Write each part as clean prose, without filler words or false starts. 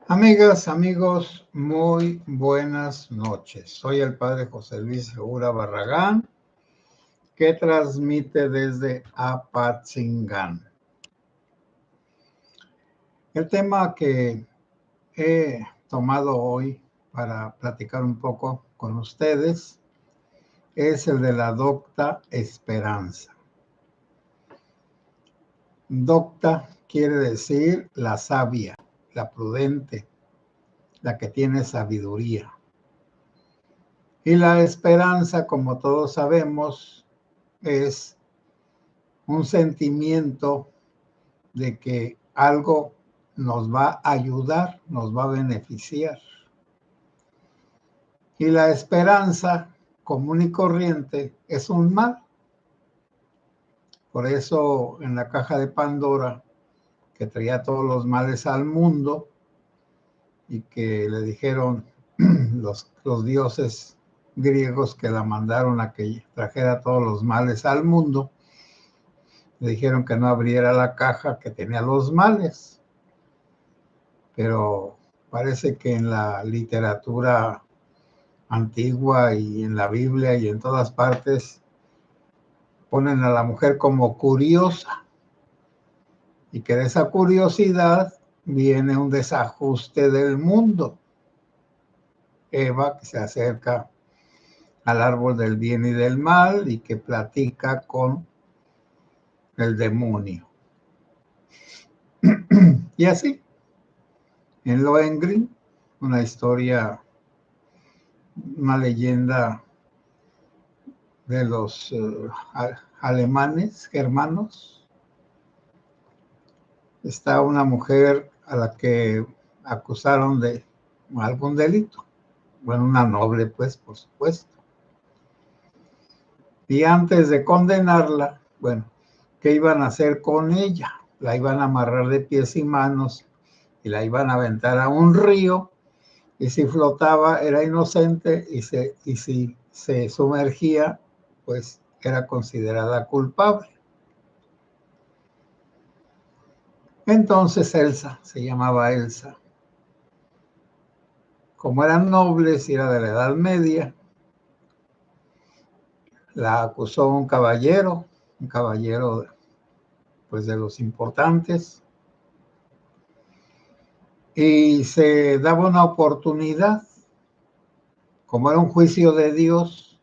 Amigas, amigos, muy buenas noches. Soy el Padre José Luis Segura Barragán, que transmite desde Apatzingán. El tema que he tomado hoy para platicar un poco con ustedes es el de la docta esperanza. Docta quiere decir la sabia, la prudente, la que tiene sabiduría. Y la esperanza, como todos sabemos, es un sentimiento de que algo nos va a ayudar, nos va a beneficiar. Y la esperanza común y corriente es un mal. Por eso en la caja de Pandora, que traía todos los males al mundo y que le dijeron los dioses griegos que la mandaron a que trajera todos los males al mundo, le dijeron que no abriera la caja que tenía los males. Pero parece que en la literatura antigua y en la Biblia y en todas partes ponen a la mujer como curiosa, y que de esa curiosidad viene un desajuste del mundo. Eva, que se acerca al árbol del bien y del mal y que platica con el demonio. Y así, en Lohengrin, una historia, una leyenda de los alemanes, germanos, está una mujer a la que acusaron de algún delito. Bueno, una noble, pues, por supuesto. Y antes de condenarla, bueno, ¿qué iban a hacer con ella? La iban a amarrar de pies y manos y la iban a aventar a un río, y si flotaba era inocente, y si se sumergía, pues era considerada culpable. Entonces Elsa, se llamaba Elsa, como eran nobles y era de la Edad Media, la acusó un caballero pues de los importantes, y se daba una oportunidad, como era un juicio de Dios,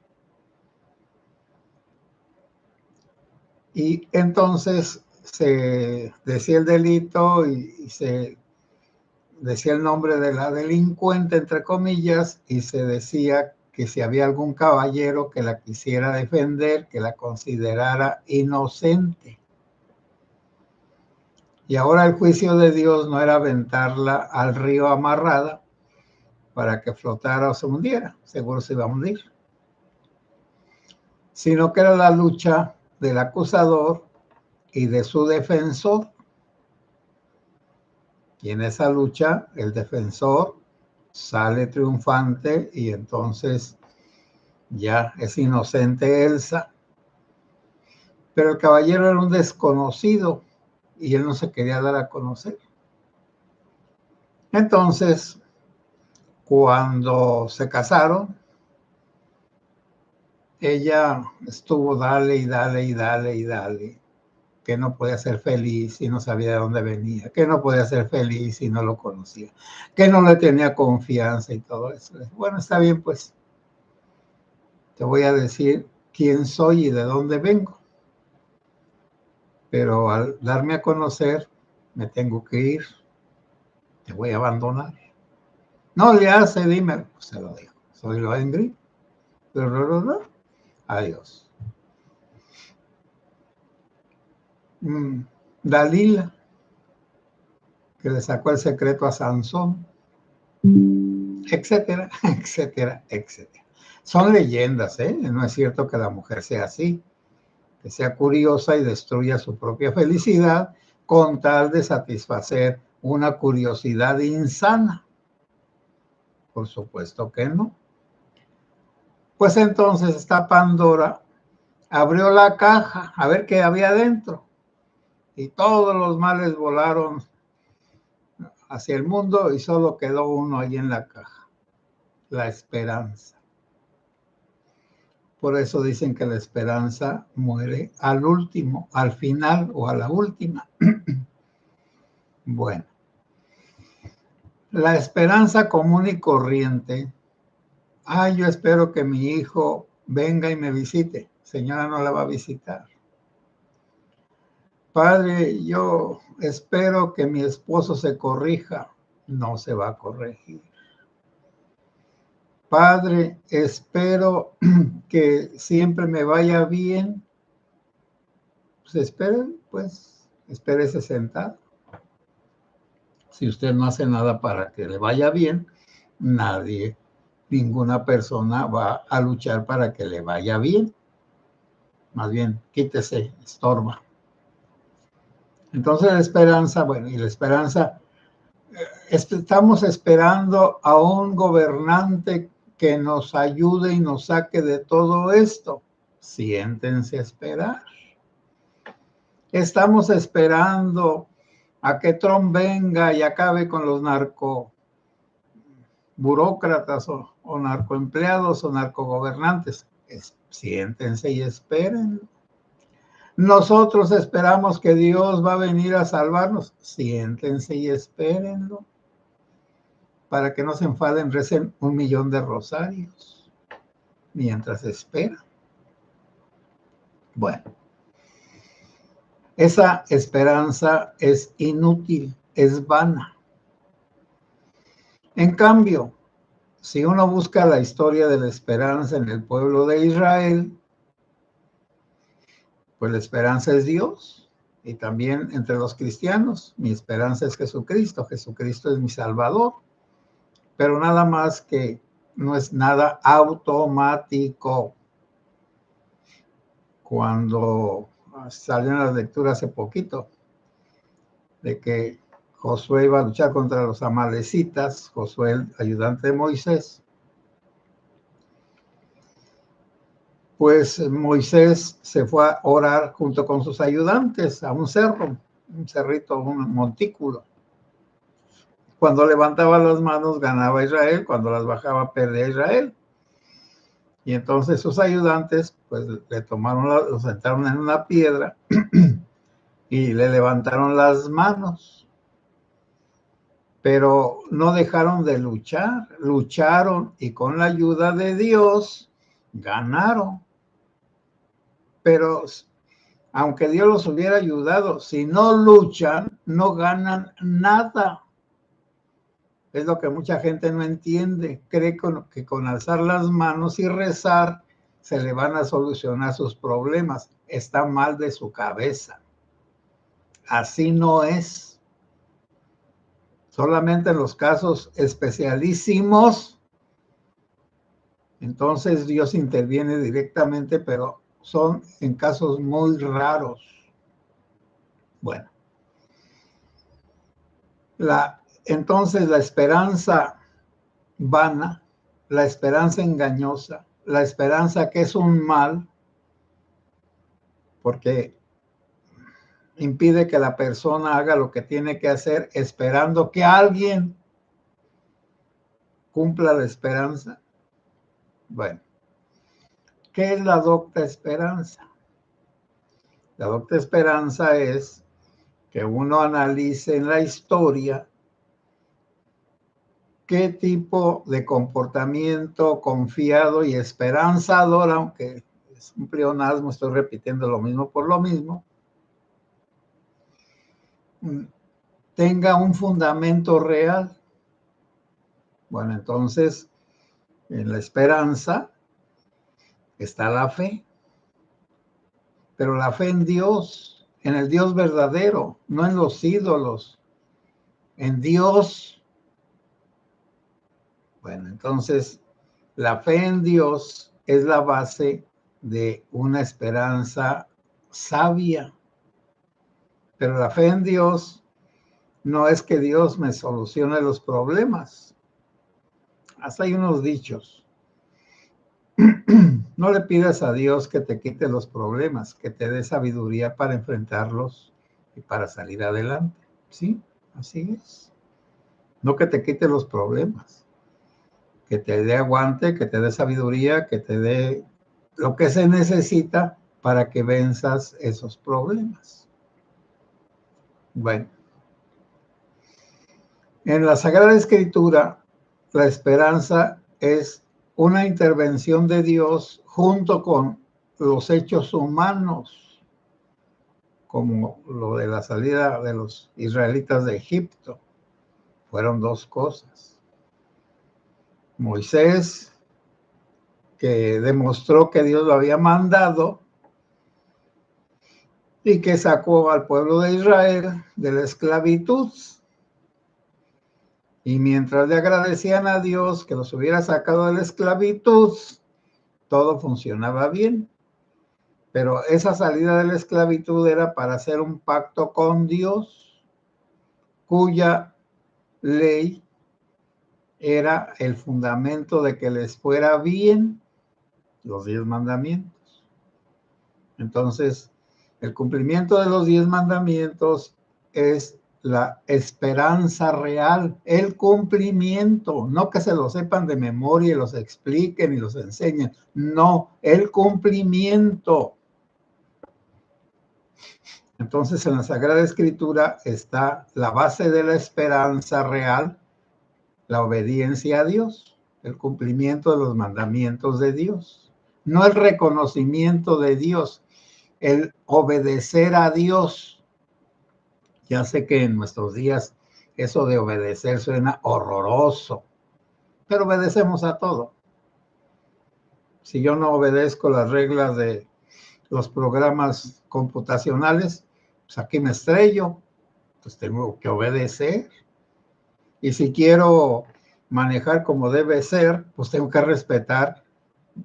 y entonces se decía el delito y se decía el nombre de la delincuente, entre comillas, y se decía que si había algún caballero que la quisiera defender, que la considerara inocente. Y ahora el juicio de Dios no era aventarla al río amarrada para que flotara o se hundiera, seguro se iba a hundir, sino que era la lucha del acusador y de su defensor. Y en esa lucha el defensor sale triunfante y entonces ya es inocente Elsa. Pero el caballero era un desconocido y él no se quería dar a conocer. Entonces, cuando se casaron, ella estuvo dale y dale y dale y dale, que no podía ser feliz y no sabía de dónde venía, que no podía ser feliz y no lo conocía, que no le tenía confianza y todo eso. Bueno, está bien, pues te voy a decir quién soy y de dónde vengo, pero al darme a conocer me tengo que ir, te voy a abandonar. No le hace, dime, pues se lo dijo, soy Lohengrin, adiós. Dalila, que le sacó el secreto a Sansón, etcétera, etcétera, etcétera. Son leyendas, ¿eh? No es cierto que la mujer sea así, que sea curiosa y destruya su propia felicidad con tal de satisfacer una curiosidad insana. Por supuesto que no. Pues entonces esta Pandora abrió la caja a ver qué había dentro y todos los males volaron hacia el mundo y solo quedó uno ahí en la caja, la esperanza. Por eso dicen que la esperanza muere al último, al final o a la última. Bueno, la esperanza común y corriente. Yo espero que mi hijo venga y me visite. Señora, no la va a visitar. Padre, yo espero que mi esposo se corrija. No se va a corregir. Padre, espero que siempre me vaya bien. Pues esperen, pues, espérese sentado. Si usted no hace nada para que le vaya bien, ninguna persona va a luchar para que le vaya bien. Más bien, quítese, estorba. Entonces la esperanza, bueno, y la esperanza, estamos esperando a un gobernante que nos ayude y nos saque de todo esto. Siéntense a esperar. Estamos esperando a que Trump venga y acabe con los narcoburócratas o narcoempleados o narcogobernantes. Siéntense y esperen. Nosotros esperamos que Dios va a venir a salvarnos. Siéntense y espérenlo. Para que no se enfaden, recen 1,000,000 de rosarios mientras esperan. Bueno, esa esperanza es inútil, es vana. En cambio, si uno busca la historia de la esperanza en el pueblo de Israel, pues la esperanza es Dios. Y también entre los cristianos, mi esperanza es Jesucristo. Jesucristo es mi Salvador. Pero nada más que no es nada automático. Cuando salió en las lecturas hace poquito de que Josué iba a luchar contra los amalecitas, Josué, el ayudante de Moisés, pues Moisés se fue a orar junto con sus ayudantes a un cerro, un cerrito, un montículo. Cuando levantaba las manos ganaba Israel, cuando las bajaba perdía Israel. Y entonces sus ayudantes pues le tomaron, lo sentaron en una piedra y le levantaron las manos. Pero no dejaron de luchar, lucharon y con la ayuda de Dios ganaron. Pero aunque Dios los hubiera ayudado, si no luchan, no ganan nada. Es lo que mucha gente no entiende. Cree que con alzar las manos y rezar se le van a solucionar sus problemas. Está mal de su cabeza. Así no es. Solamente en los casos especialísimos, entonces Dios interviene directamente, pero son en casos muy raros. Bueno, entonces la esperanza vana, la esperanza engañosa, la esperanza que es un mal, porque impide que la persona haga lo que tiene que hacer, esperando que alguien cumpla la esperanza. Bueno, ¿qué es la docta esperanza? La docta esperanza es que uno analice en la historia qué tipo de comportamiento confiado y esperanzador, aunque es un pleonasmo, estoy repitiendo lo mismo por lo mismo, tenga un fundamento real. Bueno, entonces, en la esperanza está la fe, pero la fe en Dios, en el Dios verdadero, no en los ídolos, en Dios. Bueno, entonces, la fe en Dios es la base de una esperanza sabia, pero la fe en Dios no es que Dios me solucione los problemas. Hasta hay unos dichos. No le pidas a Dios que te quite los problemas, que te dé sabiduría para enfrentarlos y para salir adelante. ¿Sí? Así es. no que te quite los problemas, que te dé aguante, que te dé sabiduría, que te dé lo que se necesita para que venzas esos problemas. Bueno, en la Sagrada Escritura, la esperanza es una intervención de Dios junto con los hechos humanos, como lo de la salida de los israelitas de Egipto. Fueron dos cosas. Moisés, que demostró que Dios lo había mandado y que sacó al pueblo de Israel de la esclavitud. Y mientras le agradecían a Dios que los hubiera sacado de la esclavitud, todo funcionaba bien. Pero esa salida de la esclavitud era para hacer un pacto con Dios, cuya ley era el fundamento de que les fuera bien, los 10 mandamientos. Entonces, el cumplimiento de los 10 mandamientos es la esperanza real, el cumplimiento, no que se lo sepan de memoria y los expliquen y los enseñen, no, el cumplimiento. Entonces, en la Sagrada Escritura está la base de la esperanza real, la obediencia a Dios, el cumplimiento de los mandamientos de Dios, no el reconocimiento de Dios, el obedecer a Dios. Ya sé que en nuestros días eso de obedecer suena horroroso, pero obedecemos a todo. Si yo no obedezco las reglas de los programas computacionales, pues aquí me estrello, pues tengo que obedecer. Y si quiero manejar como debe ser, pues tengo que respetar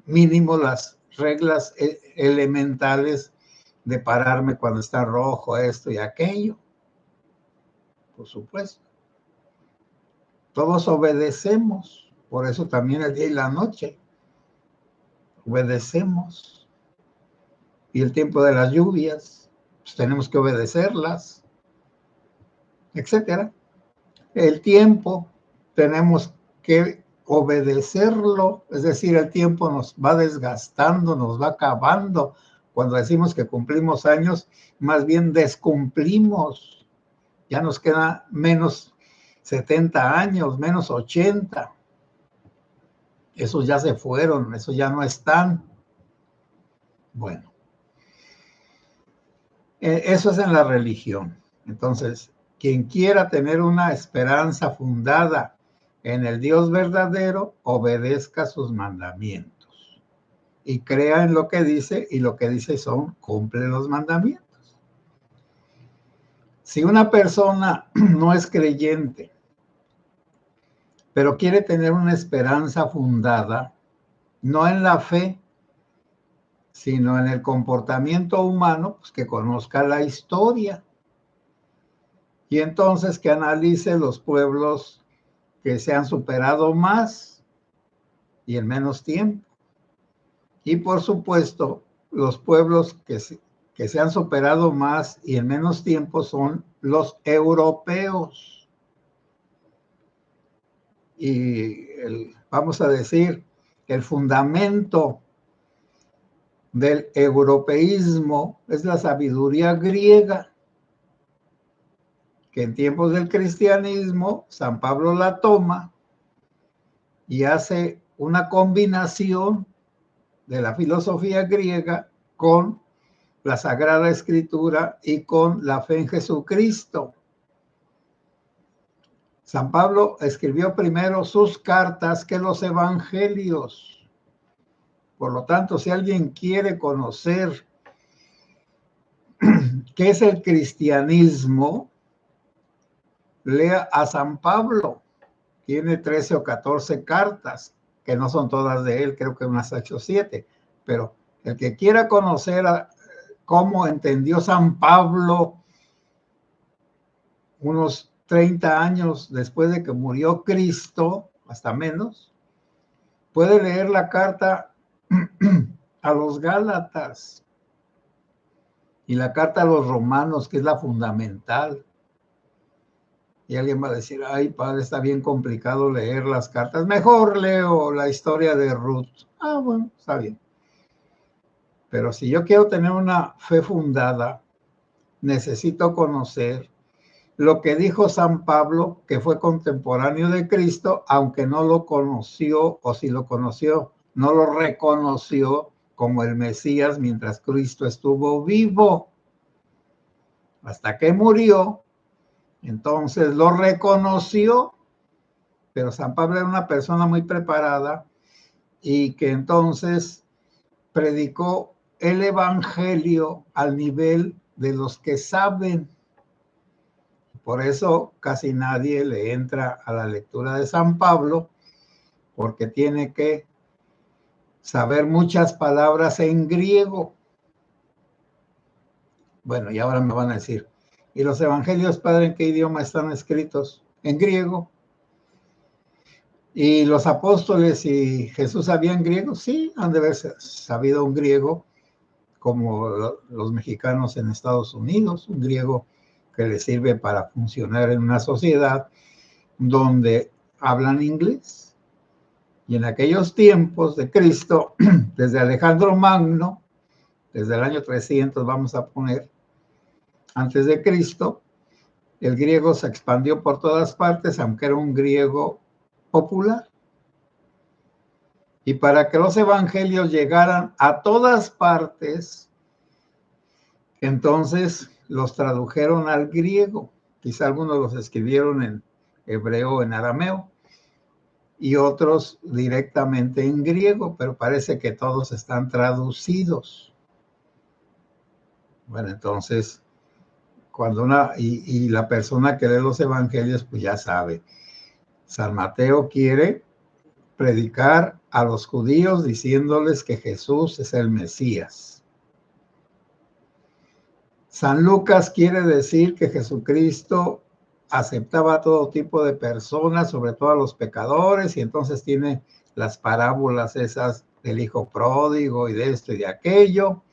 mínimo las reglas elementales de pararme cuando está rojo, esto y aquello. Por supuesto. Todos obedecemos, por eso también el día y la noche. Obedecemos. Y el tiempo de las lluvias, pues tenemos que obedecerlas, etcétera. El tiempo tenemos que obedecerlo, es decir, el tiempo nos va desgastando, nos va acabando. Cuando decimos que cumplimos años, más bien descumplimos. Ya nos queda menos 70 años, menos 80. Esos ya se fueron, esos ya no están. Bueno, eso es en la religión. Entonces, quien quiera tener una esperanza fundada en el Dios verdadero, obedezca sus mandamientos y crea en lo que dice, y lo que dice cumple los mandamientos. Si una persona no es creyente, pero quiere tener una esperanza fundada, no en la fe, sino en el comportamiento humano, pues que conozca la historia. Y entonces que analice los pueblos que se han superado más y en menos tiempo. Y por supuesto, los pueblos que se han superado más y en menos tiempo son los europeos. Y vamos a decir, el fundamento del europeísmo es la sabiduría griega, que en tiempos del cristianismo San Pablo la toma y hace una combinación de la filosofía griega con la Sagrada Escritura y con la fe en Jesucristo. San Pablo escribió primero sus cartas que los evangelios. Por lo tanto, si alguien quiere conocer qué es el cristianismo, lea a San Pablo. Tiene 13 o 14 cartas, que no son todas de él, creo que unas 8 o 7. Pero el que quiera conocer cómo entendió San Pablo unos 30 años después de que murió Cristo, hasta menos, puede leer la carta a los Gálatas y la carta a los Romanos, que es la fundamental. Y alguien va a decir, ay, padre, está bien complicado leer las cartas. Mejor leo la historia de Ruth. Ah, bueno, está bien. Pero si yo quiero tener una fe fundada, necesito conocer lo que dijo San Pablo, que fue contemporáneo de Cristo, aunque no lo conoció, o si lo conoció, no lo reconoció como el Mesías mientras Cristo estuvo vivo. Hasta que murió, entonces lo reconoció, pero San Pablo era una persona muy preparada y que entonces predicó el evangelio al nivel de los que saben. Por eso casi nadie le entra a la lectura de San Pablo, porque tiene que saber muchas palabras en griego. Bueno, y ahora me van a decir, ¿y los evangelios, padre, en qué idioma están escritos? En griego. ¿Y los apóstoles y Jesús sabían griego? Sí, han de haber sabido un griego, como los mexicanos en Estados Unidos, un griego que les sirve para funcionar en una sociedad donde hablan inglés. Y en aquellos tiempos de Cristo, desde Alejandro Magno, desde el año 300, vamos a poner, antes de Cristo, el griego se expandió por todas partes, aunque era un griego popular. Y para que los evangelios llegaran a todas partes, entonces los tradujeron al griego. Quizá algunos los escribieron en hebreo o en arameo y otros directamente en griego, pero parece que todos están traducidos. Bueno, entonces, cuando y la persona que lee los evangelios, pues ya sabe, San Mateo quiere predicar a los judíos diciéndoles que Jesús es el Mesías. San Lucas quiere decir que Jesucristo aceptaba a todo tipo de personas, sobre todo a los pecadores, y entonces tiene las parábolas esas del hijo pródigo y de esto y de aquello,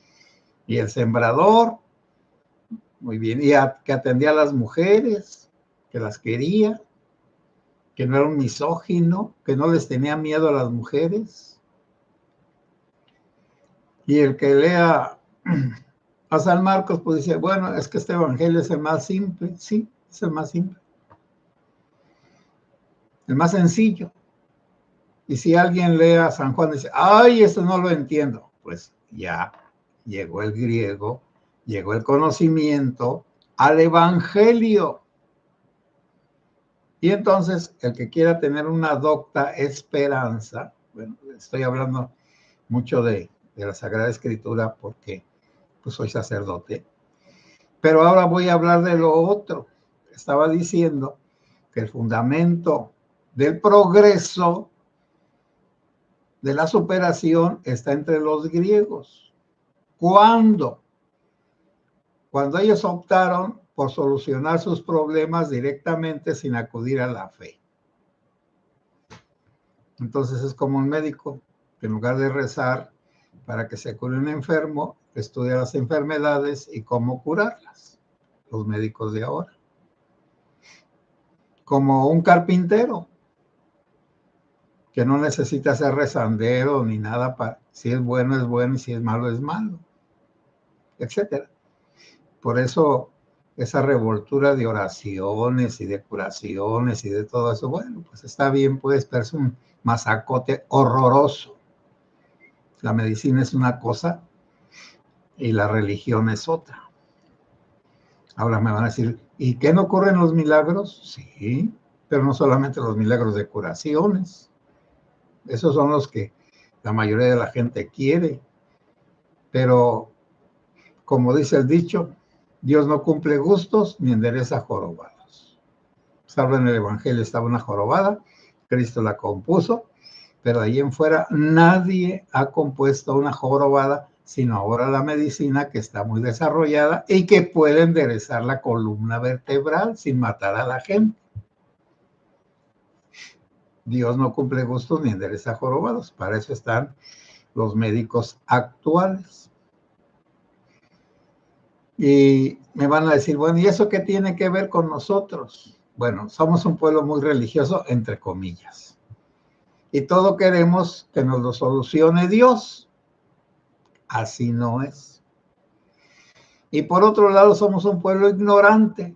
y el sembrador, muy bien, y que atendía a las mujeres, que las quería, que no era un misógino, que no les tenía miedo a las mujeres. Y el que lea a San Marcos, pues dice, bueno, es que este evangelio es el más simple. Sí, es el más simple. El más sencillo. Y si alguien lee a San Juan y dice, ay, esto no lo entiendo, pues ya llegó el griego, llegó el conocimiento al evangelio. Y entonces, el que quiera tener una docta esperanza, bueno, estoy hablando mucho de la Sagrada Escritura porque pues soy sacerdote, pero ahora voy a hablar de lo otro. Estaba diciendo que el fundamento del progreso, de la superación, está entre los griegos. ¿Cuándo? Cuando ellos optaron por solucionar sus problemas directamente sin acudir a la fe. Entonces es como un médico que en lugar de rezar para que se cure un enfermo, estudia las enfermedades y cómo curarlas. Los médicos de ahora. Como un carpintero que no necesita ser rezandero ni nada para si es bueno y si es malo, etcétera. Por eso esa revoltura de oraciones y de curaciones y de todo eso, bueno, pues está bien, pues, pero es un masacote horroroso. La medicina es una cosa y la religión es otra. Ahora me van a decir, ¿y qué no ocurren los milagros? Sí, pero no solamente los milagros de curaciones. Esos son los que la mayoría de la gente quiere. Pero, como dice el dicho, Dios no cumple gustos ni endereza jorobados. Salvo en el Evangelio estaba una jorobada, Cristo la compuso, pero ahí en fuera nadie ha compuesto una jorobada, sino ahora la medicina que está muy desarrollada y que puede enderezar la columna vertebral sin matar a la gente. Dios no cumple gustos ni endereza jorobados, para eso están los médicos actuales. Y me van a decir, bueno, ¿y eso qué tiene que ver con nosotros? bueno, somos un pueblo muy religioso, entre comillas. Y todo queremos que nos lo solucione Dios. Así no es. Y por otro lado, somos un pueblo ignorante,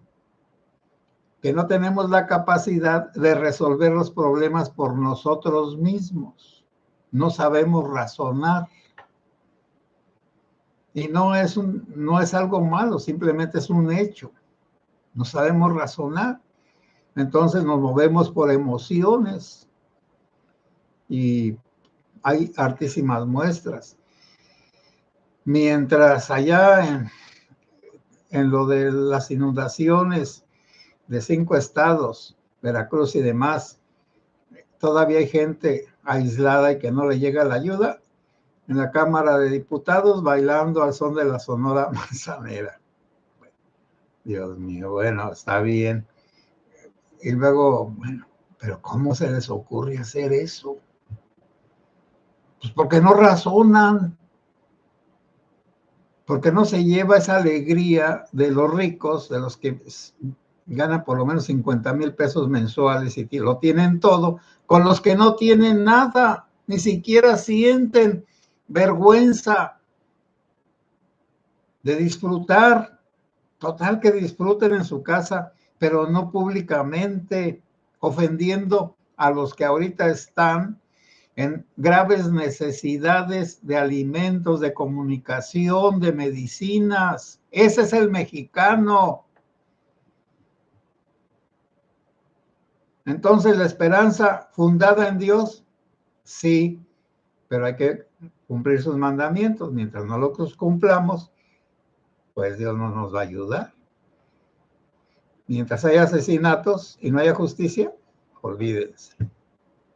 que no tenemos la capacidad de resolver los problemas por nosotros mismos. No sabemos razonar. Y no es algo malo, simplemente es un hecho. No sabemos razonar. Entonces nos movemos por emociones. Y hay hartísimas muestras. Mientras allá en lo de las inundaciones de 5 estados, Veracruz y demás, todavía hay gente aislada y que no le llega la ayuda, en la Cámara de Diputados bailando al son de la Sonora Manzanera. Dios mío, bueno, está bien. Y luego, bueno, pero ¿cómo se les ocurre hacer eso? Pues porque no razonan, porque no se lleva esa alegría de los ricos, de los que ganan por lo menos 50,000 pesos mensuales y lo tienen todo, con los que no tienen nada, ni siquiera sienten vergüenza de disfrutar. Total que disfruten en su casa, pero no públicamente, ofendiendo a los que ahorita están en graves necesidades de alimentos, de comunicación, de medicinas. Ese es el mexicano. Entonces, la esperanza fundada en Dios, sí, pero hay que cumplir sus mandamientos. Mientras no los cumplamos, pues Dios no nos va a ayudar. Mientras haya asesinatos y no haya justicia, olvídense.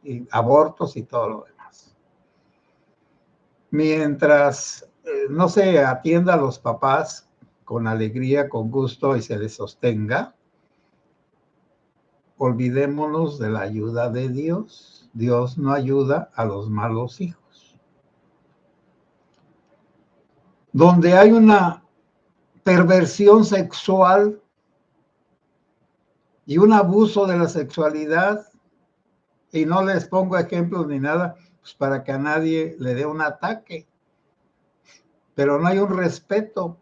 Y abortos y todo lo demás. Mientras no se atienda a los papás con alegría, con gusto y se les sostenga, olvidémonos de la ayuda de Dios. Dios no ayuda a los malos hijos. Donde hay una perversión sexual y un abuso de la sexualidad, y no les pongo ejemplos ni nada, pues para que a nadie le dé un ataque, pero no hay un respeto,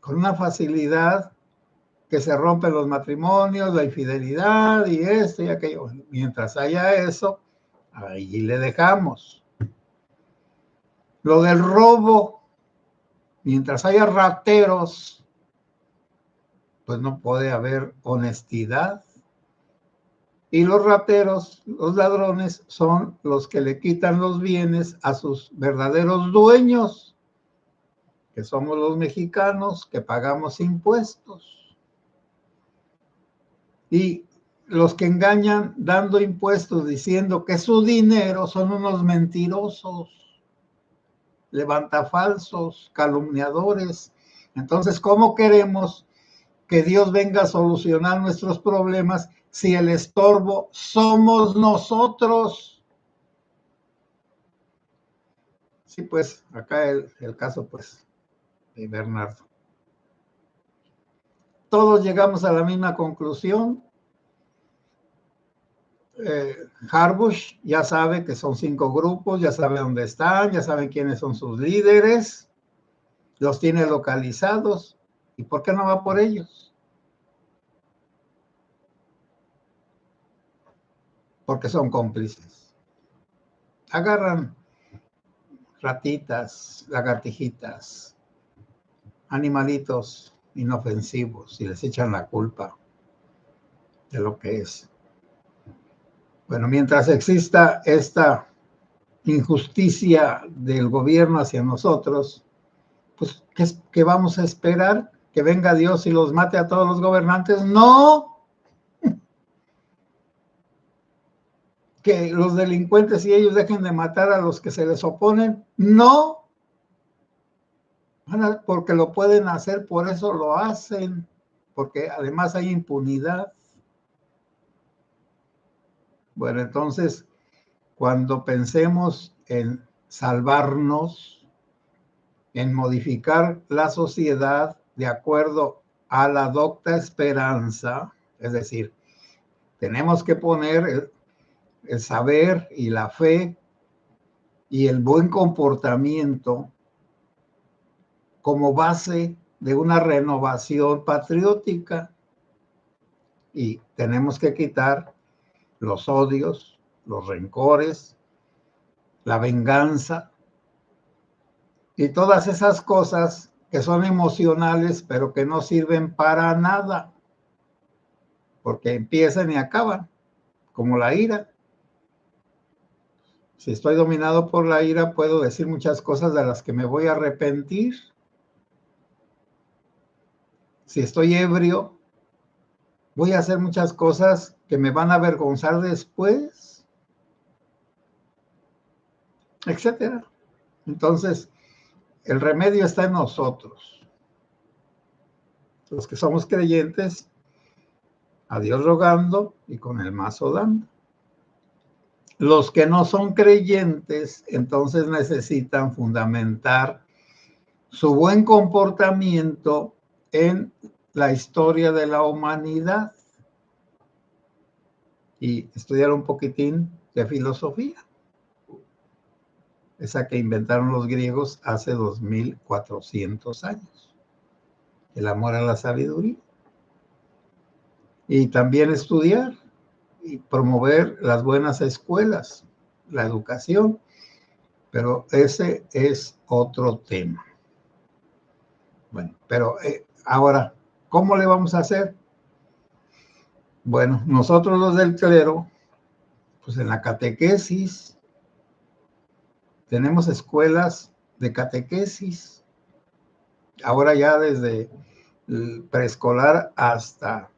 con una facilidad que se rompen los matrimonios, la infidelidad y esto y aquello. Mientras haya eso, ahí le dejamos. Lo del robo, mientras haya rateros, pues no puede haber honestidad. Y los rateros, los ladrones, son los que le quitan los bienes a sus verdaderos dueños, que somos los mexicanos que pagamos impuestos. Y los que engañan dando impuestos diciendo que es su dinero son unos mentirosos, levantafalsos, calumniadores. Entonces, ¿cómo queremos que Dios venga a solucionar nuestros problemas si el estorbo somos nosotros? Sí, pues, acá el caso, pues, de Bernardo. Todos llegamos a la misma conclusión. Harbush ya sabe que son 5 grupos, ya sabe dónde están, ya saben quiénes son sus líderes, los tiene localizados. ¿Y por qué no va por ellos? Porque son cómplices. Agarran ratitas, lagartijitas, animalitos inofensivos y les echan la culpa de lo que es. Bueno, mientras exista esta injusticia del gobierno hacia nosotros, pues, ¿qué vamos a esperar? ¿Que venga Dios y los mate a todos los gobernantes? ¡No! ¿Que los delincuentes y ellos dejen de matar a los que se les oponen? ¡No! Porque lo pueden hacer, por eso lo hacen, porque además hay impunidad. Bueno, entonces, cuando pensemos en salvarnos, en modificar la sociedad de acuerdo a la docta esperanza, Es decir, tenemos que poner el saber y la fe y el buen comportamiento como base de una renovación patriótica. Y tenemos que quitar los odios, los rencores, la venganza y todas esas cosas que son emocionales, pero que no sirven para nada, porque empiezan y acaban, como la ira. Si estoy dominado por la ira, puedo decir muchas cosas de las que me voy a arrepentir. Si estoy ebrio, voy a hacer muchas cosas que me van a avergonzar después, etcétera. Entonces, el remedio está en nosotros. Los que somos creyentes, a Dios rogando y con el mazo dando. Los que no son creyentes, entonces necesitan fundamentar su buen comportamiento en la historia de la humanidad y estudiar un poquitín de filosofía, esa que inventaron los griegos hace 2400 años, el amor a la sabiduría, y también estudiar y promover las buenas escuelas, la educación, pero ese es otro tema. Bueno, pero ahora, ¿cómo le vamos a hacer? Bueno, nosotros los del clero, pues en la catequesis, tenemos escuelas de catequesis, ahora ya desde el preescolar hasta,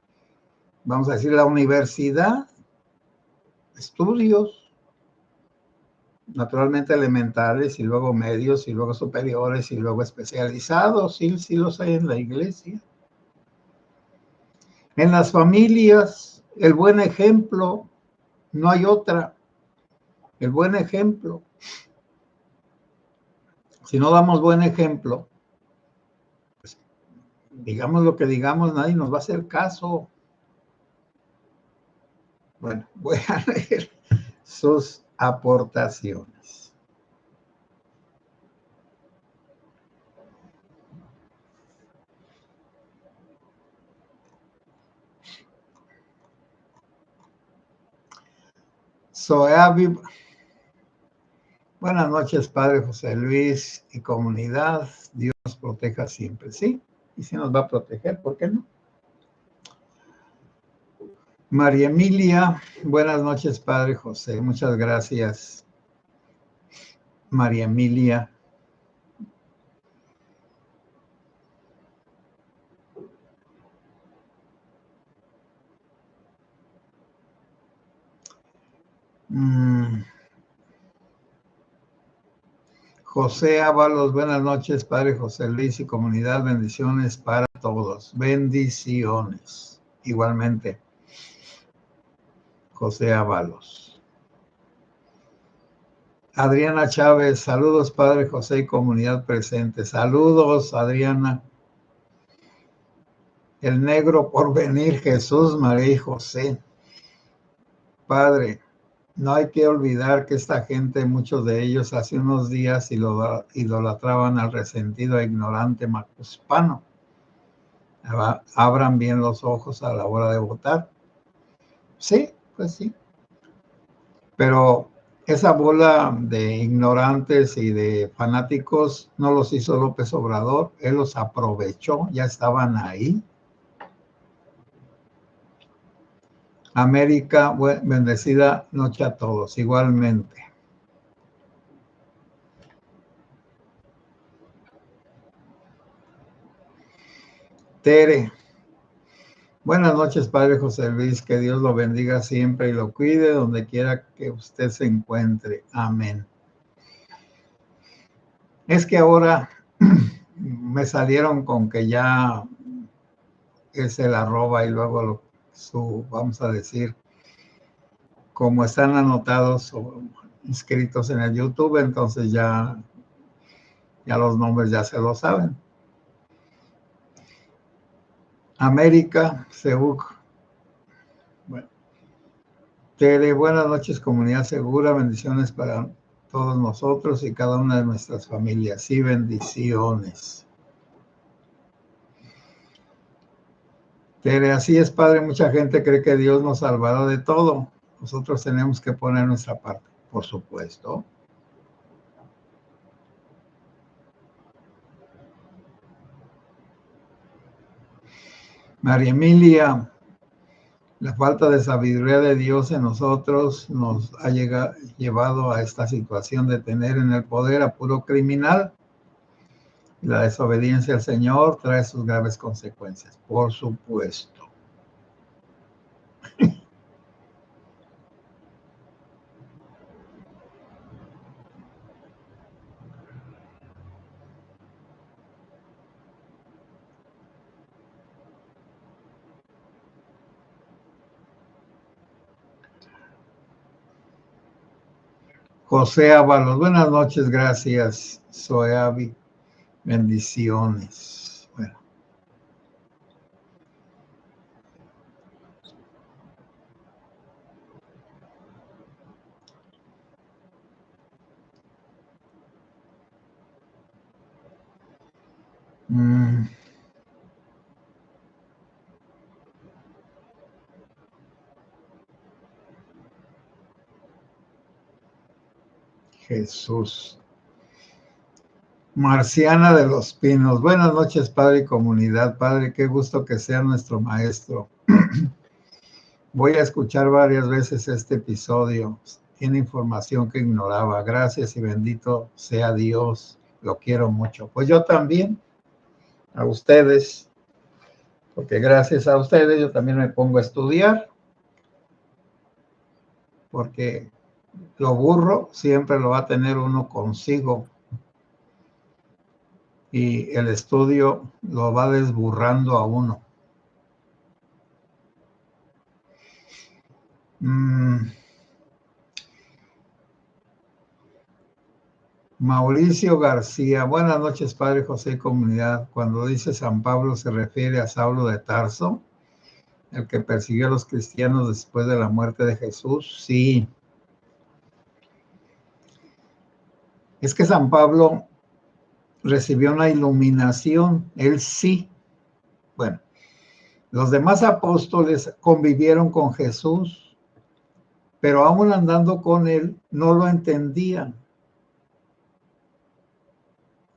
vamos a decir, la universidad, estudios, naturalmente elementales y luego medios y luego superiores y luego especializados, sí los hay en la iglesia. En las familias, el buen ejemplo, no hay otra, el buen ejemplo. Si no damos buen ejemplo, pues, digamos lo que digamos, nadie nos va a hacer caso. Bueno, voy a leer sus aportaciones. Soeavi, buenas noches, Padre José Luis y comunidad. Dios nos proteja siempre, ¿sí? Y si nos va a proteger, ¿por qué no? María Emilia, buenas noches, Padre José. Muchas gracias, María Emilia. José Ábalos, buenas noches, Padre José Luis y comunidad. Bendiciones para todos. Bendiciones. Igualmente, José Ábalos. Adriana Chávez, saludos, Padre José y comunidad presente. Saludos, Adriana. El negro por venir, Jesús, María y José. Padre, no hay que olvidar que esta gente, muchos de ellos, hace unos días idolatraban al resentido e ignorante macuspano. Abran bien los ojos a la hora de votar. Sí, pues sí. Pero esa bola de ignorantes y de fanáticos no los hizo López Obrador, él los aprovechó, ya estaban ahí. América, bendecida noche a todos, igualmente. Tere, buenas noches, Padre José Luis, que Dios lo bendiga siempre y lo cuide donde quiera que usted se encuentre. Amén. Es que ahora me salieron con que ya es el arroba y luego vamos a decir, como están anotados o inscritos en el YouTube, entonces ya los nombres ya se lo saben. América, Seúc, Tere, buenas noches, comunidad segura, bendiciones para todos nosotros y cada una de nuestras familias. Sí, bendiciones. Tere, así es, Padre, mucha gente cree que Dios nos salvará de todo. Nosotros tenemos que poner nuestra parte, por supuesto. María Emilia, la falta de sabiduría de Dios en nosotros nos ha llevado a esta situación de tener en el poder a puro criminal. La desobediencia al Señor trae sus graves consecuencias, por supuesto. José Ábalos, buenas noches, gracias. Soeavi, bendiciones. Bueno. Jesús. Marciana de los Pinos, buenas noches, Padre y comunidad. Padre, qué gusto que sea nuestro maestro. Voy a escuchar varias veces este episodio. Tiene información que ignoraba. Gracias y bendito sea Dios. Lo quiero mucho. Pues yo también, a ustedes, porque gracias a ustedes yo también me pongo a estudiar, porque lo burro siempre lo va a tener uno consigo y el estudio lo va desburrando a uno. Mauricio García, buenas noches, Padre José y comunidad. Cuando dice San Pablo se refiere a Saulo de Tarso, el que persiguió a los cristianos después de la muerte de Jesús. Sí. Es que San Pablo recibió una iluminación, él sí. Bueno, los demás apóstoles convivieron con Jesús, pero aún andando con él no lo entendían.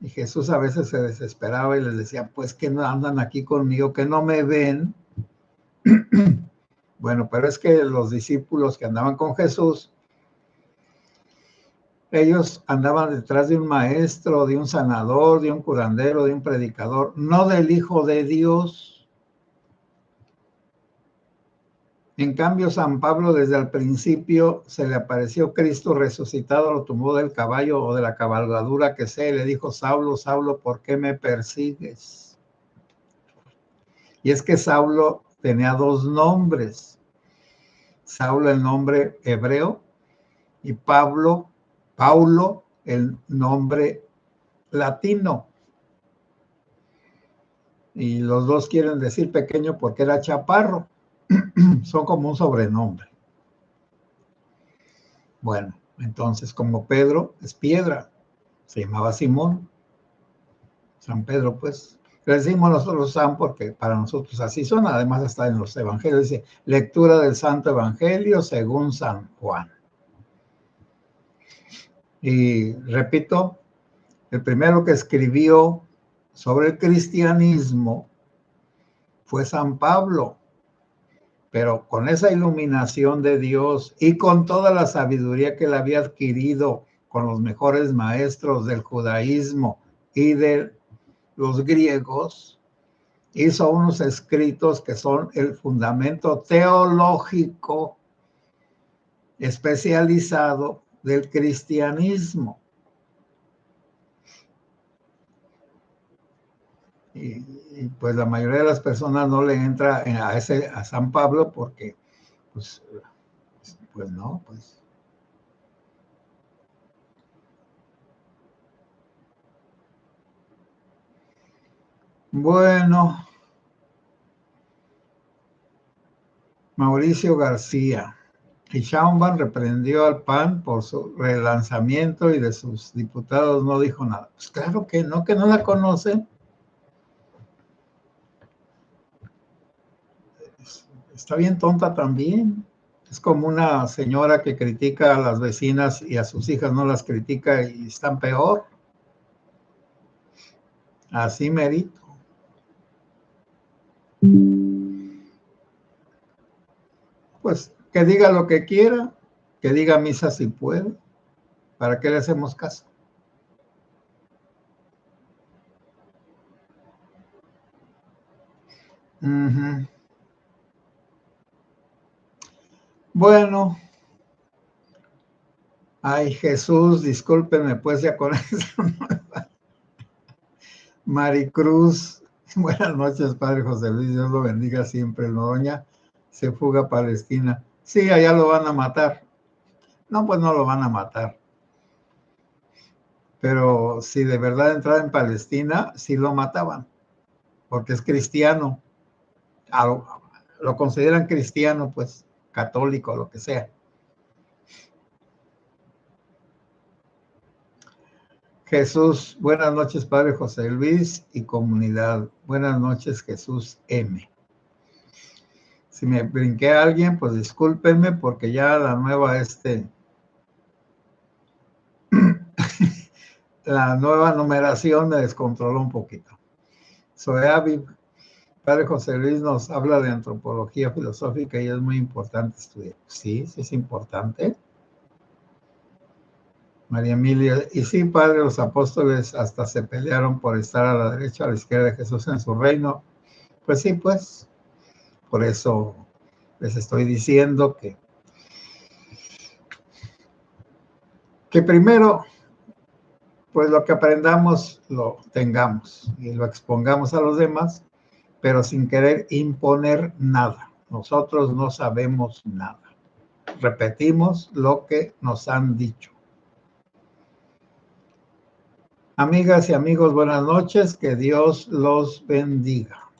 Y Jesús a veces se desesperaba y les decía, pues que no andan aquí conmigo, que no me ven. Bueno, pero es que los discípulos que andaban con Jesús, ellos andaban detrás de un maestro, de un sanador, de un curandero, de un predicador, no del Hijo de Dios. En cambio, San Pablo desde el principio se le apareció Cristo resucitado, lo tomó del caballo o de la cabalgadura que sea y le dijo, Saulo, Saulo, ¿por qué me persigues? Y es que Saulo tenía dos nombres. Saulo el nombre hebreo y Paulo, el nombre latino. Y los dos quieren decir pequeño porque era chaparro. Son como un sobrenombre. Bueno, entonces como Pedro es piedra, se llamaba Simón. San Pedro, pues. Le decimos nosotros San porque para nosotros así son. Además está en los evangelios. Dice, lectura del Santo Evangelio según San Juan. Y repito, el primero que escribió sobre el cristianismo fue San Pablo, pero con esa iluminación de Dios y con toda la sabiduría que él había adquirido con los mejores maestros del judaísmo y de los griegos, hizo unos escritos que son el fundamento teológico especializado del cristianismo. Y pues la mayoría de las personas no le entra a San Pablo porque pues no, pues. Bueno, Mauricio García, Y Sheinbaum reprendió al PAN por su relanzamiento y de sus diputados no dijo nada. Pues claro que no la conocen. Está bien tonta también. Es como una señora que critica a las vecinas y a sus hijas no las critica y están peor. Así merito. Pues que diga lo que quiera, que diga misa si puede. ¿Para qué le hacemos caso? Uh-huh. Bueno, ay Jesús, discúlpenme pues ya con eso. Maricruz, buenas noches, Padre José Luis, Dios lo bendiga siempre. Noroña se fuga a Palestina. Sí, allá lo van a matar. No, pues no lo van a matar. Pero si de verdad entraba en Palestina, sí lo mataban, porque es cristiano. Lo consideran cristiano, pues, católico, lo que sea. Jesús, buenas noches, Padre José Luis y comunidad. Buenas noches, Jesús M. Si me brinqué a alguien, pues discúlpenme, porque ya la nueva la nueva numeración me descontroló un poquito. Soy Avi. Padre José Luis nos habla de antropología filosófica y es muy importante estudiar. Sí, sí es importante. María Emilia, y sí, Padre, los apóstoles hasta se pelearon por estar a la derecha o a la izquierda de Jesús en su reino. Pues sí, pues, por eso les estoy diciendo que primero, pues lo que aprendamos lo tengamos y lo expongamos a los demás, pero sin querer imponer nada. Nosotros no sabemos nada. Repetimos lo que nos han dicho. Amigas y amigos, buenas noches. Que Dios los bendiga.